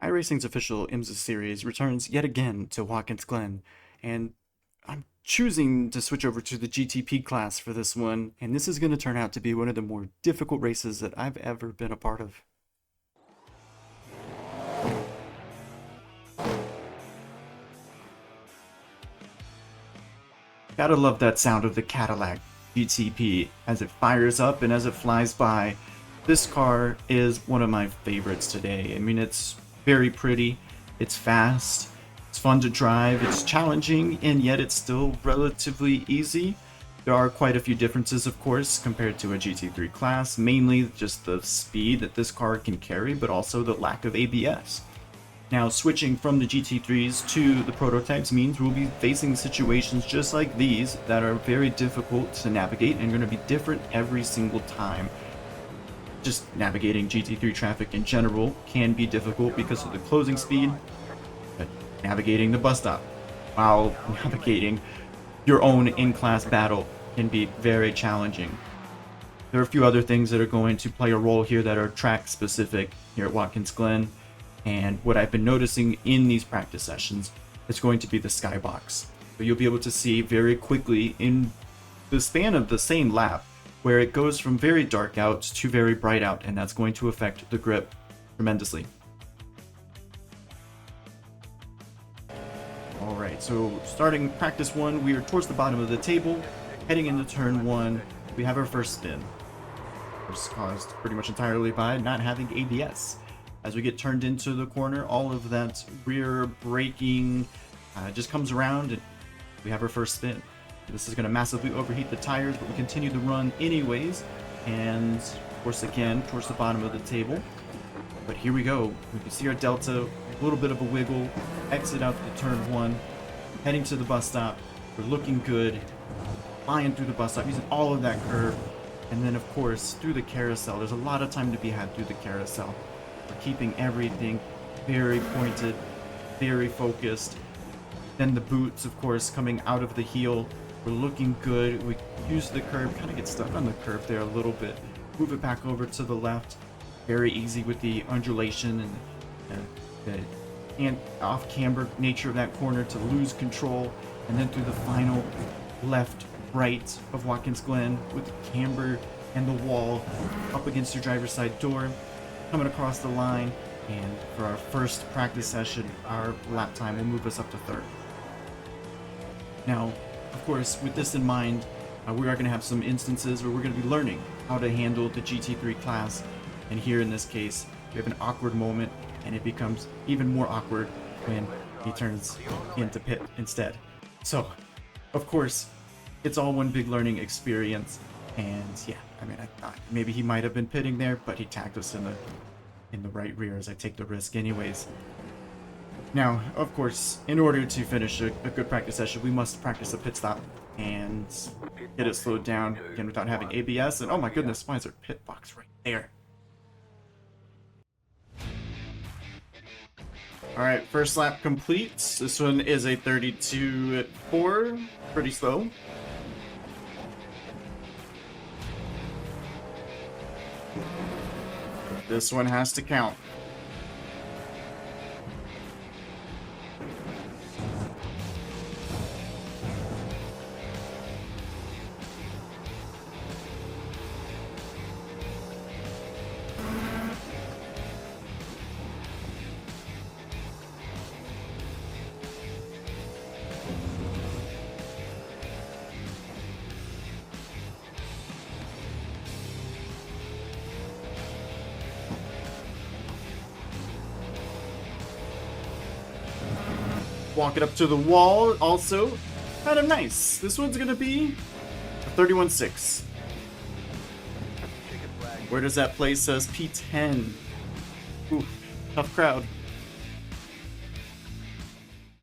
iRacing's official Imsa series returns yet again to Watkins Glen, and I'm choosing to switch over to the GTP class for this one, and this is going to turn out to be one of the more difficult races that I've ever been a part of. Gotta love that sound of the Cadillac GTP as it fires up and as it flies by. This car is one of my favorites today. I mean, it's very pretty, it's fast, it's fun to drive, it's challenging, and yet it's still relatively easy. There are quite a few differences, of course, compared to a GT3 class, mainly just the speed that this car can carry, but also the lack of ABS. Now, switching from the GT3s to the prototypes means we'll be facing situations just like these that are very difficult to navigate and going to be different every single time. Just navigating GT3 traffic in general can be difficult because of the closing speed, but navigating the bus stop while navigating your own in-class battle can be very challenging. There are a few other things that are going to play a role here that are track specific here at Watkins Glen. And what I've been noticing in these practice sessions is going to be the skybox. So you'll be able to see very quickly in the span of the same lap where it goes from very dark out to very bright out, and that's going to affect the grip tremendously. Alright, so starting practice 1, we are towards the bottom of the table, heading into turn 1, we have our first spin. It's caused pretty much entirely by not having ABS. As we get turned into the corner, all of that rear braking just comes around and we have our first spin. This is going to massively overheat the tires, but we continue the run anyways. And of course, again, towards the bottom of the table. But here we go. We can see our delta, a little bit of a wiggle, exit out to turn 1, heading to the bus stop. We're looking good, flying through the bus stop, using all of that curve. And then, of course, through the carousel. There's a lot of time to be had through the carousel. We're keeping everything very pointed, very focused. Then the boots, of course, coming out of the heel. We're looking good. We use the curb, kind of get stuck on the curb there a little bit. Move it back over to the left. Very easy with the undulation and the off camber nature of that corner to lose control. And then through the final left, right of Watkins Glen with the camber and the wall up against your driver's side door. Coming across the line, and for our first practice session, our lap time will move us up to third. Now, of course, with this in mind, we are going to have some instances where we're going to be learning how to handle the GT3 class, and here in this case, we have an awkward moment, and it becomes even more awkward when he turns into pit instead. So, of course, it's all one big learning experience. And yeah, I mean, I thought maybe he might have been pitting there, but he tagged us in the right rear as I take the risk anyways. Now, of course, in order to finish a good practice session, we must practice a pit stop and get it slowed down, again, without having ABS. And oh my goodness, why is there a pit box right there? Alright, first lap complete. This one is a 32.4, pretty slow. This one has to count. Walk it up to the wall, also kind of nice. This one's gonna be a 31.6. Where does that place us? P10. Ooh, tough crowd.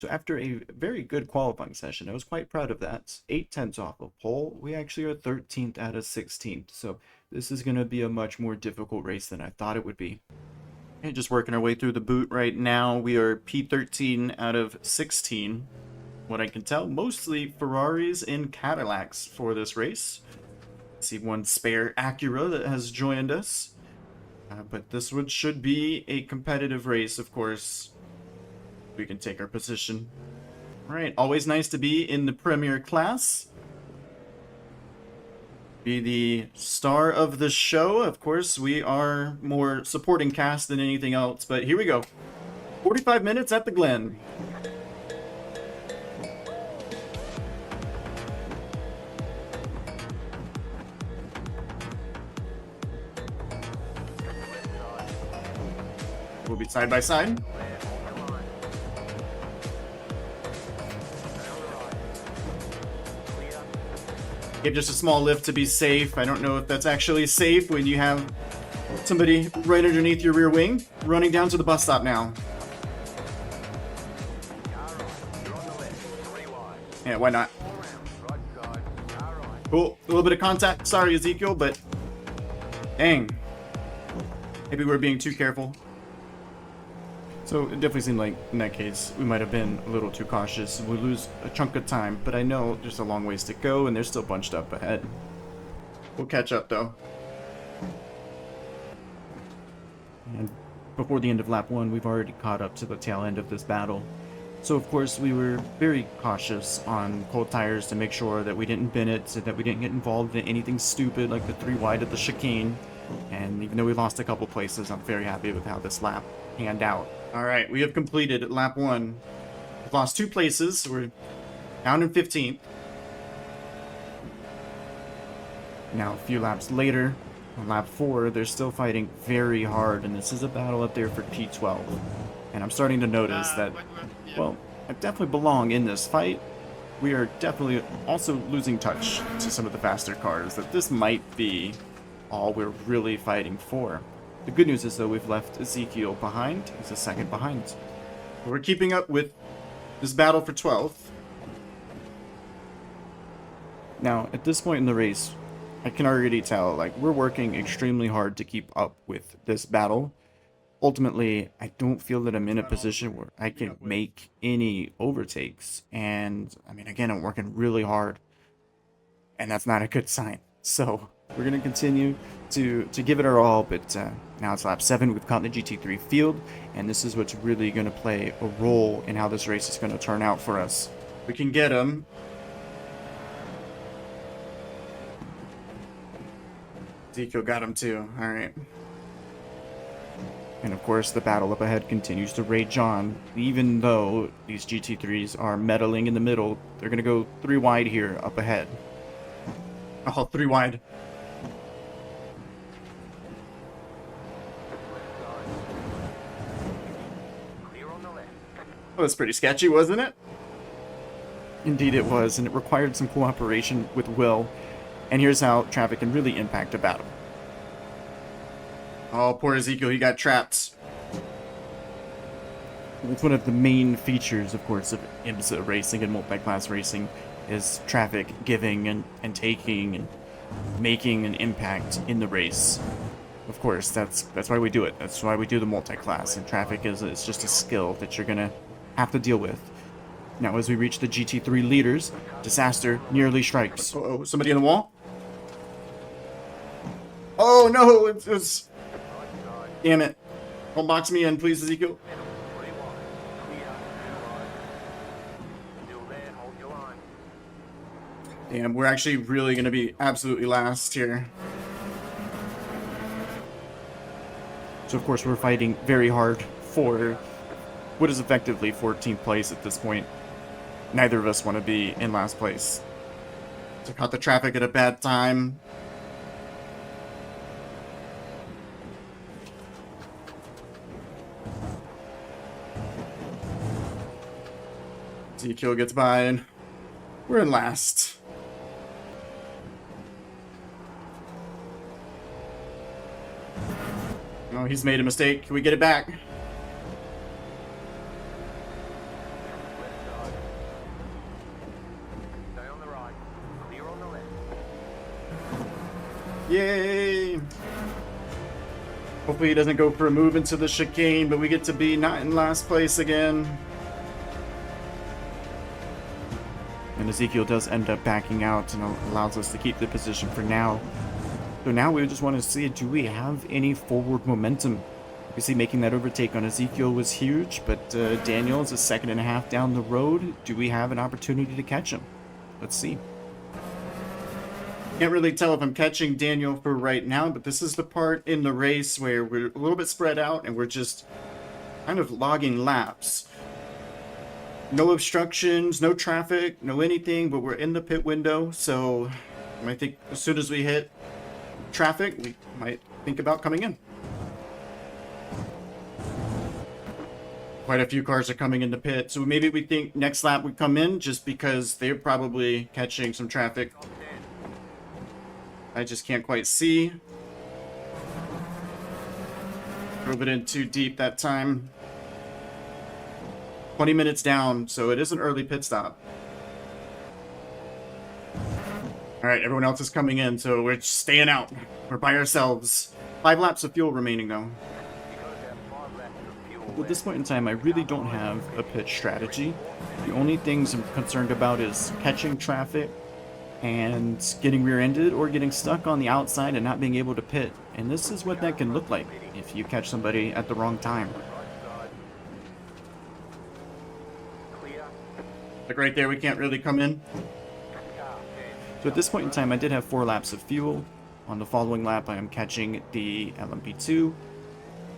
So after a very good qualifying session, I was quite proud of that. 8/10 off of pole. We actually are 13th out of 16th. So this is gonna be a much more difficult race than I thought it would be. And just working our way through the boot right now. We are P13 out of 16. What I can tell, mostly Ferraris and Cadillacs for this race. I see one spare Acura that has joined us. But this one should be a competitive race, of course. We can take our position. Alright, always nice to be in the premier class. Be the star of the show. Of course, we are more supporting cast than anything else, but here we go. 45 minutes at the Glen. We'll be side by side. Give just a small lift to be safe. I don't know if that's actually safe when you have somebody right underneath your rear wing. Running down to the bus stop now. Yeah, why not? Cool. A little bit of contact. Sorry, Ezekiel, but dang. Maybe we're being too careful. So it definitely seemed like, in that case, we might have been a little too cautious. We lose a chunk of time, but I know there's a long ways to go, and they're still bunched up ahead. We'll catch up, though. And before the end of lap 1, we've already caught up to the tail end of this battle. So, of course, we were very cautious on cold tires to make sure that we didn't bin it, so that we didn't get involved in anything stupid like the 3 wide at the chicane. And even though we lost a couple places, I'm very happy with how this lap panned out. Alright, we have completed lap 1. We've lost 2 places, so we're down in 15th. Now, a few laps later, on lap 4, they're still fighting very hard, and this is a battle up there for P12. And I'm starting to notice that, well, I definitely belong in this fight. We are definitely also losing touch to some of the faster cars, that this might be all we're really fighting for. The good news is, though, we've left Ezekiel behind. He's a second behind. We're keeping up with this battle for 12th. Now, at this point in the race, I can already tell, like, we're working extremely hard to keep up with this battle. Ultimately, I don't feel that I'm in a position where I can make any overtakes. And, I mean, again, I'm working really hard. And that's not a good sign. So, we're going to continue to give it our all, but now it's lap 7. We've caught the GT3 field, and this is what's really going to play a role in how this race is going to turn out for us. We can get him. Ezekiel got him too. Alright. And of course, the battle up ahead continues to rage on. Even though these GT3s are meddling in the middle, they're going to go 3 wide here up ahead. Oh, 3 wide. That was pretty sketchy, wasn't it? Indeed it was, and it required some cooperation with Will. And here's how traffic can really impact a battle. Oh, poor Ezekiel, he got trapped. It's one of the main features, of course, of Imsa racing and multi-class racing is traffic giving and taking and making an impact in the race. Of course, that's why we do it. That's why we do the multi-class, and traffic is just a skill that you're gonna have to deal with. Now, as we reach the GT3 leaders, disaster nearly strikes. Uh-oh, somebody in the wall? Oh no, it's... Damn it. Don't box me in, please, Ezekiel. Damn, we're actually really going to be absolutely last here. So, of course, we're fighting very hard for what is effectively 14th place at this point. Neither of us want to be in last place. So, caught the traffic at a bad time. Ezekiel gets by, and we're in last. Oh, he's made a mistake. Can we get it back? Yay! Hopefully he doesn't go for a move into the chicane, but we get to be not in last place again. And Ezekiel does end up backing out and allows us to keep the position for now. So now we just want to see, do we have any forward momentum? Obviously, making that overtake on Ezekiel was huge, but Daniel is a second and a half down the road. Do we have an opportunity to catch him? Let's see. Can't really tell if I'm catching Daniel for right now, but this is the part in the race where we're a little bit spread out and we're just kind of logging laps. No obstructions, no traffic, no anything, but we're in the pit window, so I think as soon as we hit traffic, we might think about coming in. Quite a few cars are coming into pit, so maybe we think next lap we come in just because they're probably catching some traffic. I just can't quite see. Drove it in too deep that time. 20 minutes down, so it is an early pit stop. Alright, everyone else is coming in, so we're staying out. We're by ourselves. 5 laps of fuel remaining, though. At this point in time, I really don't have a pit strategy. The only things I'm concerned about is catching traffic and getting rear-ended or getting stuck on the outside and not being able to pit. And this is what that can look like if you catch somebody at the wrong time. Like right there, we can't really come in. So at this point in time, I did have 4 laps of fuel. On the following lap, I am catching the LMP2. You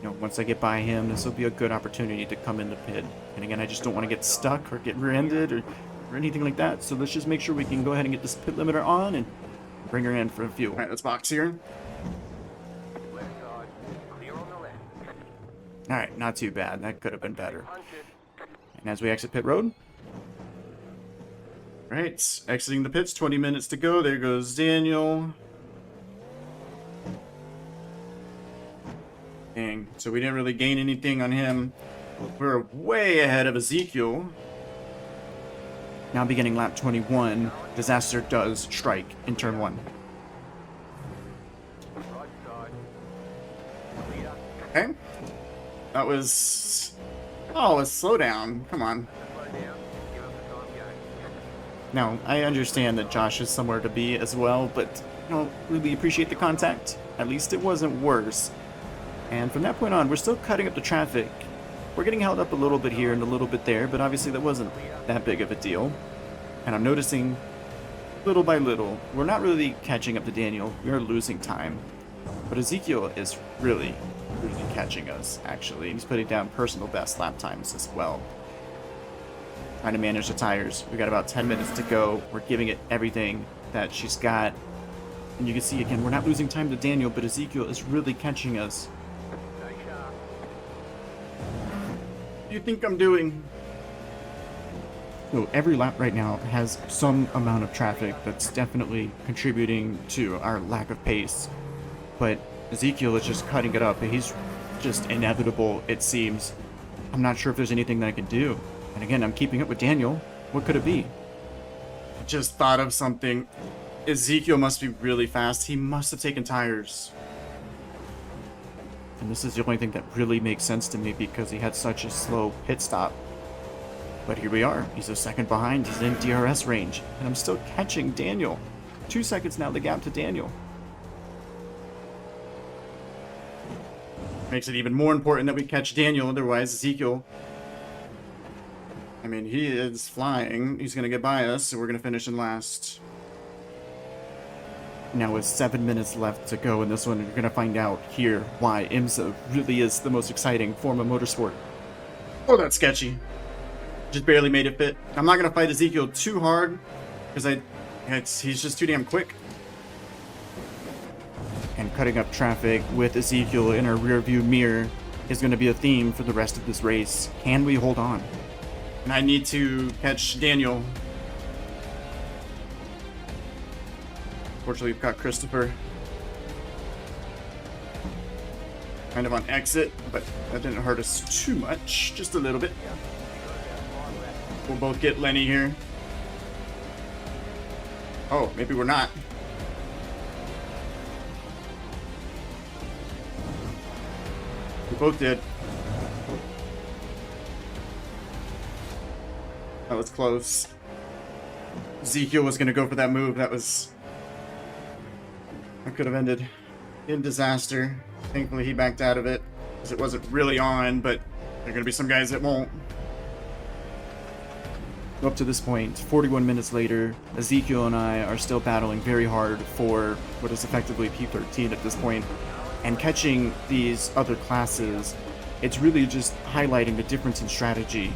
know, once I get by him, this will be a good opportunity to come in the pit. And again, I just don't want to get stuck or get rear-ended or anything like that. So let's just make sure we can go ahead and get this pit limiter on and bring her in for fuel. All right, let's box here. All right, not too bad. That could have been better. And as we exit pit road. All right, exiting the pits, 20 minutes to go. There goes Daniel. Dang, so we didn't really gain anything on him. We're way ahead of Ezekiel. Now beginning lap 21, disaster does strike in turn 1. Okay. That was... Oh, a slowdown. Come on. Now, I understand that Josh is somewhere to be as well, but I don't really appreciate the contact. At least it wasn't worse. And from that point on, we're still cutting up the traffic. We're getting held up a little bit here and a little bit there, but obviously that wasn't that big of a deal. And I'm noticing, little by little, we're not really catching up to Daniel. We are losing time. But Ezekiel is really catching us, actually. He's putting down personal best lap times as well. Trying to manage the tires. We got about 10 minutes to go. We're giving it everything that she's got. And you can see, again, we're not losing time to Daniel, but Ezekiel is really catching us. What do you think I'm doing? So every lap right now has some amount of traffic that's definitely contributing to our lack of pace. But Ezekiel is just cutting it up. He's just inevitable, it seems. I'm not sure if there's anything that I can do. And again, I'm keeping up with Daniel. What could it be? I just thought of something. Ezekiel must be really fast. He must have taken tires. And this is the only thing that really makes sense to me because he had such a slow pit stop. But here we are. He's a second behind. He's in DRS range. And I'm still catching Daniel. 2 seconds now, the gap to Daniel. Makes it even more important that we catch Daniel. Otherwise, Ezekiel... I mean, he is flying. He's going to get by us, so we're going to finish in last. Now with 7 minutes left to go in this one, you're going to find out here why Imsa really is the most exciting form of motorsport. Oh, that's sketchy. Just barely made it fit. I'm not going to fight Ezekiel too hard, because he's just too damn quick. And cutting up traffic with Ezekiel in our rear view mirror is going to be a theme for the rest of this race. Can we hold on? And I need to catch Daniel. Fortunately, we've got Christopher. Kind of on exit, but that didn't hurt us too much. Just a little bit. We'll both get Lenny here. Oh, maybe we're not. We both did. That was close. Ezekiel was going to go for that move. That was That could have ended in disaster. Thankfully, he backed out of it because it wasn't really on, but there are going to be some guys that won't. Up to this point, 41 minutes later, Ezekiel and I are still battling very hard for what is effectively P13 at this point, and catching these other classes, it's really just highlighting the difference in strategy.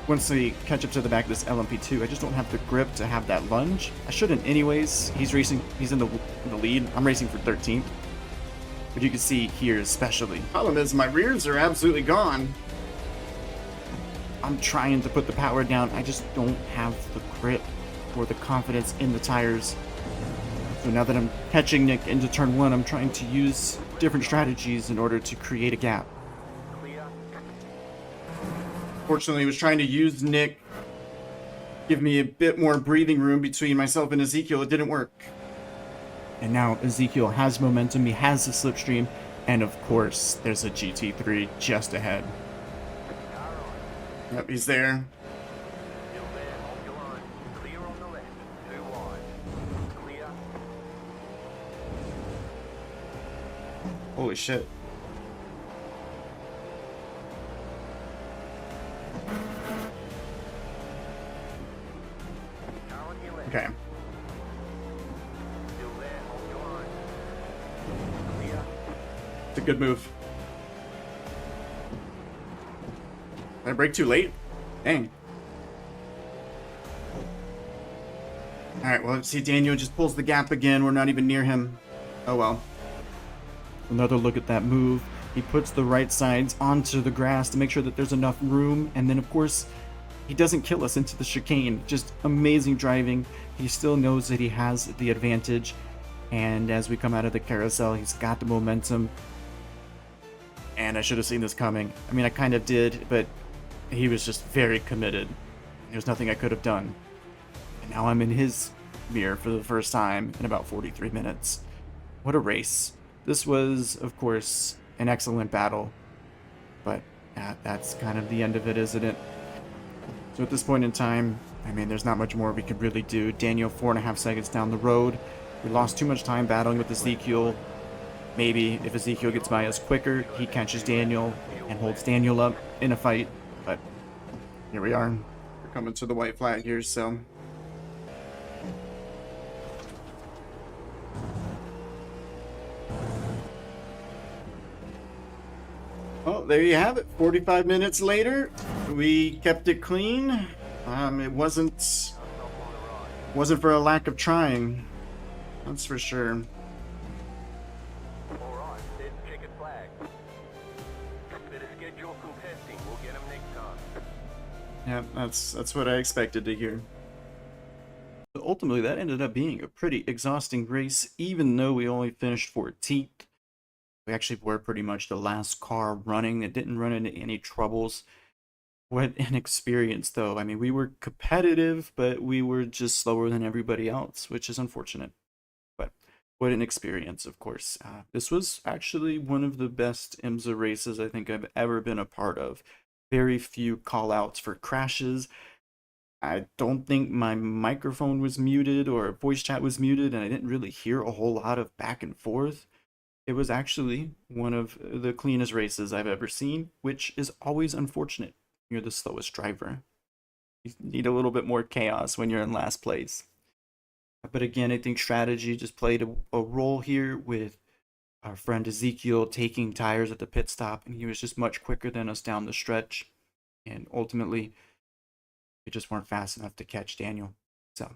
Once they catch up to the back of this LMP2, I just don't have the grip to have that lunge. I shouldn't anyways. He's in the lead. I'm racing for 13th. But you can see here especially. Problem is, my rears are absolutely gone. I'm trying to put the power down. I just don't have the grip or the confidence in the tires. So now that I'm catching Nick into turn 1, I'm trying to use different strategies in order to create a gap. Fortunately, I was trying to use Nick, give me a bit more breathing room between myself and Ezekiel. It didn't work. And now Ezekiel has momentum, he has the slipstream, and of course, there's a GT3 just ahead. Yep, he's there. Holy shit. Okay. It's a good move. Did I brake too late? Dang. Alright, well, see, Daniel just pulls the gap again. We're not even near him. Oh well. Another look at that move. He puts the right sides onto the grass to make sure that there's enough room. And then, of course, he doesn't kill us into the chicane. Just amazing driving. He still knows that he has the advantage. And as we come out of the carousel, he's got the momentum. And I should have seen this coming. I mean, I kind of did, but he was just very committed. There's nothing I could have done. And now I'm in his mirror for the first time in about 43 minutes. What a race. This was, of course, an excellent battle. But that's kind of the end of it, isn't it? So at this point in time, I mean, there's not much more we could really do. Daniel 4.5 seconds down the road. We lost too much time battling with Ezekiel. Maybe if Ezekiel gets by us quicker, he catches Daniel and holds Daniel up in a fight. But here we are. We're coming to the white flag here, so... Well, there you have it. 45 minutes later, we kept it clean. It wasn't for a lack of trying. That's for sure. Yeah, that's what I expected to hear. But ultimately, that ended up being a pretty exhausting race, even though we only finished 14th. We actually were pretty much the last car running. It didn't run into any troubles. What an experience, though. I mean, we were competitive, but we were just slower than everybody else, which is unfortunate. But what an experience, of course. This was actually one of the best Imsa races I think I've ever been a part of. Very few call-outs for crashes. I don't think my microphone was muted or voice chat was muted, and I didn't really hear a whole lot of back and forth. It was actually one of the cleanest races I've ever seen, which is always unfortunate. You're the slowest driver. You need a little bit more chaos when you're in last place. But again, I think strategy just played a role here with our friend Ezekiel taking tires at the pit stop, and he was just much quicker than us down the stretch. And ultimately, we just weren't fast enough to catch Daniel. So,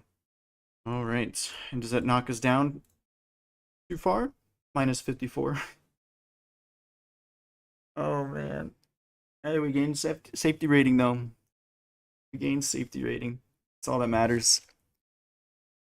all right. And does that knock us down too far? Minus 54. Oh, man. Hey, we gained safety rating, though. We gained safety rating. That's all that matters.